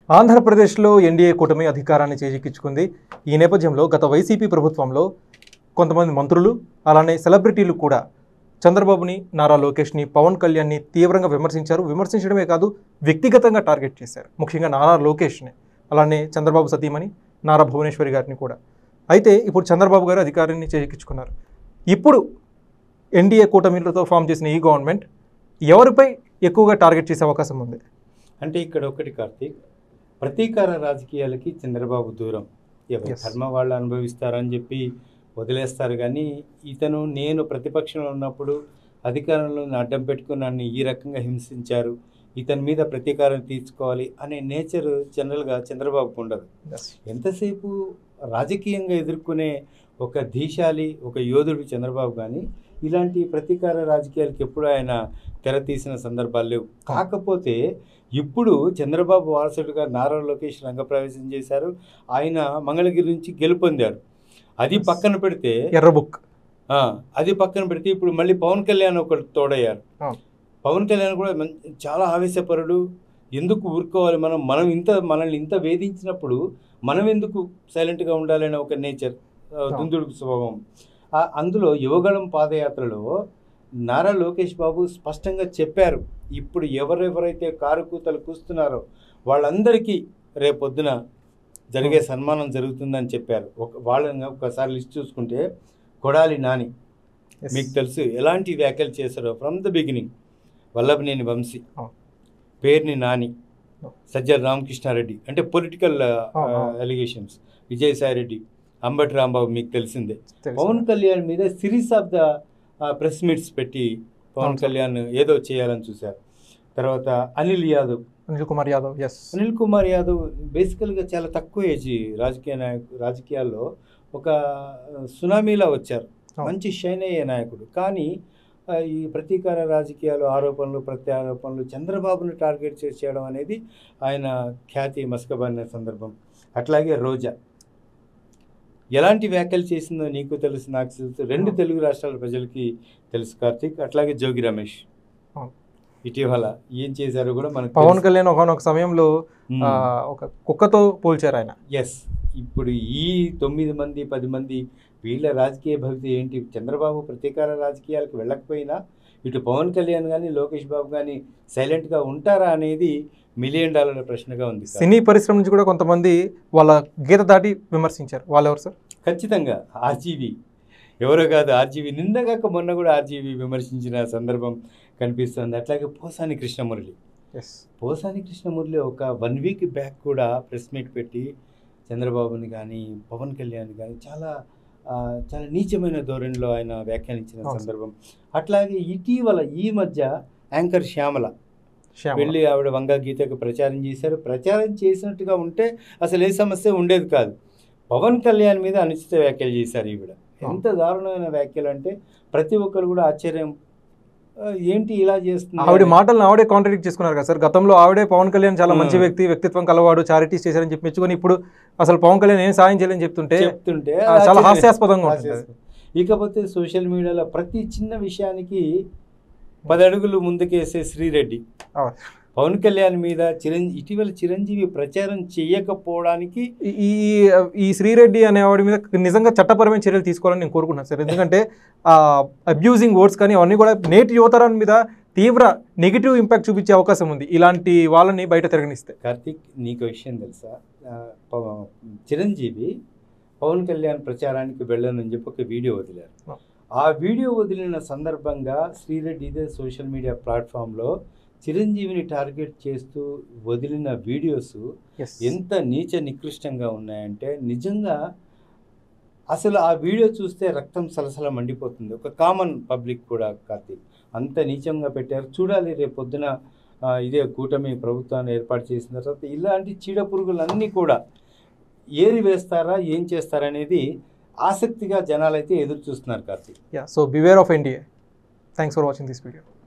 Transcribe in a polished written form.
ఆంధ్రప్రదేశ్లో ఎన్డీఏ కూటమి అధికారాన్ని చేజిక్కించుకుంది. ఈ నేపథ్యంలో గత వైసీపీ ప్రభుత్వంలో కొంతమంది మంత్రులు అలానే సెలబ్రిటీలు కూడా చంద్రబాబుని, నారా లోకేష్ని, పవన్ కళ్యాణ్ని తీవ్రంగా విమర్శించారు. విమర్శించడమే కాదు, వ్యక్తిగతంగా టార్గెట్ చేశారు. ముఖ్యంగా నారా లోకేష్ని, అలానే చంద్రబాబు సతీమణి నారా భువనేశ్వరి గారిని కూడా. అయితే ఇప్పుడు చంద్రబాబు గారు అధికారాన్ని చేజిక్కించుకున్నారు. ఇప్పుడు ఎన్డీఏ కూటమిలతో ఫామ్ చేసిన ఈ గవర్నమెంట్ ఎవరిపై ఎక్కువగా టార్గెట్ చేసే అవకాశం ఉంది? అంటే ఇక్కడ ఒకటి కార్తీక్, ప్రతీకార రాజకీయాలకి చంద్రబాబు దూరం. ఎవరి ధర్మ వాళ్ళు అనుభవిస్తారని చెప్పి వదిలేస్తారు. కానీ ఇతను నేను ప్రతిపక్షంలో ఉన్నప్పుడు అధికారంలో అడ్డం పెట్టుకుని నన్ను ఈ రకంగా హింసించారు, ఇతని మీద ప్రతీకారం తీర్చుకోవాలి అనే నేచర్ జనరల్గా చంద్రబాబుకు ఉండదు. ఎంతసేపు రాజకీయంగా ఎదుర్కొనే ఒక ధీశాలి, ఒక యోధుడు చంద్రబాబు. కానీ ఇలాంటి ప్రతీకార రాజకీయాలకు ఎప్పుడు ఆయన తెర తీసిన సందర్భాలు లేవు. కాకపోతే ఇప్పుడు చంద్రబాబు వారసుడిగా నారా లోకేష్ రంగప్రవేశం చేశారు. ఆయన మంగళగిరి నుంచి గెలుపొందారు. అది పక్కన పెడితే ఎర్రబుక్ అది పక్కన పెడితే ఇప్పుడు మళ్ళీ పవన్ కళ్యాణ్ ఒకరు తోడయ్యారు. పవన్ కళ్యాణ్ కూడా చాలా ఆవేశపరుడు. ఎందుకు ఊరుకోవాలి, మనల్ని ఇంత వేధించినప్పుడు మనం ఎందుకు సైలెంట్గా ఉండాలనే ఒక నేచర్, దుందుడుకు స్వభావం. అందులో యువగళం పాదయాత్రలో నారా లోకేష్ బాబు స్పష్టంగా చెప్పారు, ఇప్పుడు ఎవరెవరైతే కారు కూతలు కూస్తున్నారో వాళ్ళందరికీ రేపొద్దున జరిగే సన్మానం జరుగుతుందని చెప్పారు. వాళ్ళని ఒకసారి లిస్ట్ చూసుకుంటే కొడాలి నాని, మీకు తెలుసు ఎలాంటి వ్యాఖ్యలు చేశారో from the beginning. Vallabhaneni Vamsi, Perni Nani, Sajjala Ramakrishna Reddy అంటే పొలిటికల్ అలిగేషన్స్, విజయసాయిరెడ్డి, అంబటి రాంబాబు మీకు తెలిసిందే. పవన్ కళ్యాణ్ మీద series of the press meets పెట్టి పవన్ కళ్యాణ్ ఏదో చేయాలని చూశారు. తర్వాత అనిల్ కుమార్ యాదవ్ బేసికల్గా చాలా తక్కువ ఏజ్ రాజకీయాల్లో ఒక సునామీలా వచ్చారు. మంచి షైన్ అయ్యే నాయకుడు. కానీ ఈ ప్రతీకార రాజకీయాలు, ఆరోపణలు ప్రత్యారోపణలు, చంద్రబాబును టార్గెట్ చేసి చేయడం అనేది ఆయన ఖ్యాతి మసకబడిన సందర్భం. అట్లాగే రోజా ఎలాంటి వ్యాఖ్యలు చేసిందో నీకు తెలుసు, నాకు తెలుసు, రెండు తెలుగు రాష్ట్రాల ప్రజలకి తెలుసు కార్తీక్. అట్లాగే జోగి రమేష్ ఇటీవల ఏం చేశారో కూడా మనకు పవన్ కళ్యాణ్ ఒక సమయంలో ఒక కుక్కతో పోల్చారు ఆయన. ఎస్, ఇప్పుడు ఈ 9 మంది 10 మంది వీళ్ళ రాజకీయ భవిత ఏంటి? చంద్రబాబు ప్రతీకార రాజకీయాలకు వెళ్ళకపోయినా ఇటు పవన్ కళ్యాణ్ కానీ లోకేష్ బాబు కానీ సైలెంట్గా ఉంటారా అనేది $1 మిలియన్ ప్రశ్నగా ఉంది. సినీ పరిశ్రమ నుంచి కూడా కొంతమంది వాళ్ళ గీత దాటి విమర్శించారు. వాళ్ళు ఎవరు సార్? ఖచ్చితంగా ఆర్జీవి, ఎవరో కాదు, ఆర్జీవి. నిన్నగాక మొన్న కూడా ఆర్జీవి విమర్శించిన సందర్భం కనిపిస్తుంది. అట్లాగే పోసాని కృష్ణమురళి ఒక 1 వీక్ బ్యాక్ కూడా ప్రెస్ మీట్ పెట్టి చంద్రబాబుని కానీ పవన్ కళ్యాణ్ కానీ చాలా నీచమైన ధోరణిలో ఆయన వ్యాఖ్యానించిన సందర్భం. అట్లాగే ఇటీవల ఈ మధ్య యాంకర్ శ్యామల వెళ్ళి ఆవిడ వంగ గీతకు ప్రచారం చేశారు. ప్రచారం చేసినట్టుగా ఉంటే అసలు ఏ సమస్య ఉండేది కాదు. పవన్ కళ్యాణ్ మీద అనుచిత వ్యాఖ్యలు చేశారు ఈవిడ. ఎంత దారుణమైన వ్యాఖ్యలు అంటే ప్రతి ఒక్కరు కూడా ఆశ్చర్యం, ఏంటి ఇలా చేస్తుంది? ఆవిడ మాటలను ఆవిడే కాంట్రాడిక్ట్ చేసుకున్నారు కదా సార్. గతంలో ఆవిడే పవన్ కళ్యాణ్ చాలా మంచి వ్యక్తి, వ్యక్తిత్వం కలవాడు, చారిటీస్ చేశారని చెప్పి మెచ్చుకొని ఇప్పుడు అసలు పవన్ కళ్యాణ్ ఏం సాయం చేయాలని చెప్తుంటే చాలా హాస్యాస్పదంగా ఉంటుంది. ఇకపోతే సోషల్ మీడియాలో ప్రతి చిన్న విషయానికి 10 అడుగులు ముందుకేసే శ్రీరెడ్డి పవన్ కళ్యాణ్ మీద ఇటీవల చిరంజీవి ప్రచారం చేయకపోవడానికి ఈ శ్రీరెడ్డి అనేవాడి మీద నిజంగా చట్టపరమైన చర్యలు తీసుకోవాలని నేను కోరుకుంటున్నాను సార్. ఎందుకంటే అబ్యూజింగ్ వర్డ్స్ కానీ అవన్నీ కూడా నేటి యువతరాన్ని మీద తీవ్ర నెగిటివ్ ఇంపాక్ట్ చూపించే అవకాశం ఉంది ఇలాంటి వాళ్ళని బయట తిరగనిస్తే. కార్తీక్, నీకు విషయం తెలుసా? చిరంజీవి పవన్ కళ్యాణ్ ప్రచారానికి వెళ్ళనని చెప్పి ఒక వీడియో వదిలారు. ఆ వీడియో వదిలిన సందర్భంగా శ్రీరెడ్డి ఇదే సోషల్ మీడియా ప్లాట్ఫామ్లో చిరంజీవిని టార్గెట్ చేస్తూ వదిలిన వీడియోస్ ఎంత నీచ నికృష్టంగా ఉన్నాయంటే నిజంగా అసలు ఆ వీడియో చూస్తే రక్తం సలసల మండిపోతుంది. ఒక కామన్ పబ్లిక్ కూడా కార్తీక్ అంత నీచంగా పెట్టారు. చూడాలి రేపొద్దున ఇదే కూటమి ప్రభుత్వాన్ని ఏర్పాటు చేసిన తర్వాత ఇలాంటి చీడపురుగులన్నీ కూడా ఏరి వేస్తారా, ఏం చేస్తారనేది ఆసక్తిగా జనాలైతే ఎదురు చూస్తున్నారు Karthik. So beware of NDA. Thanks for watching this video.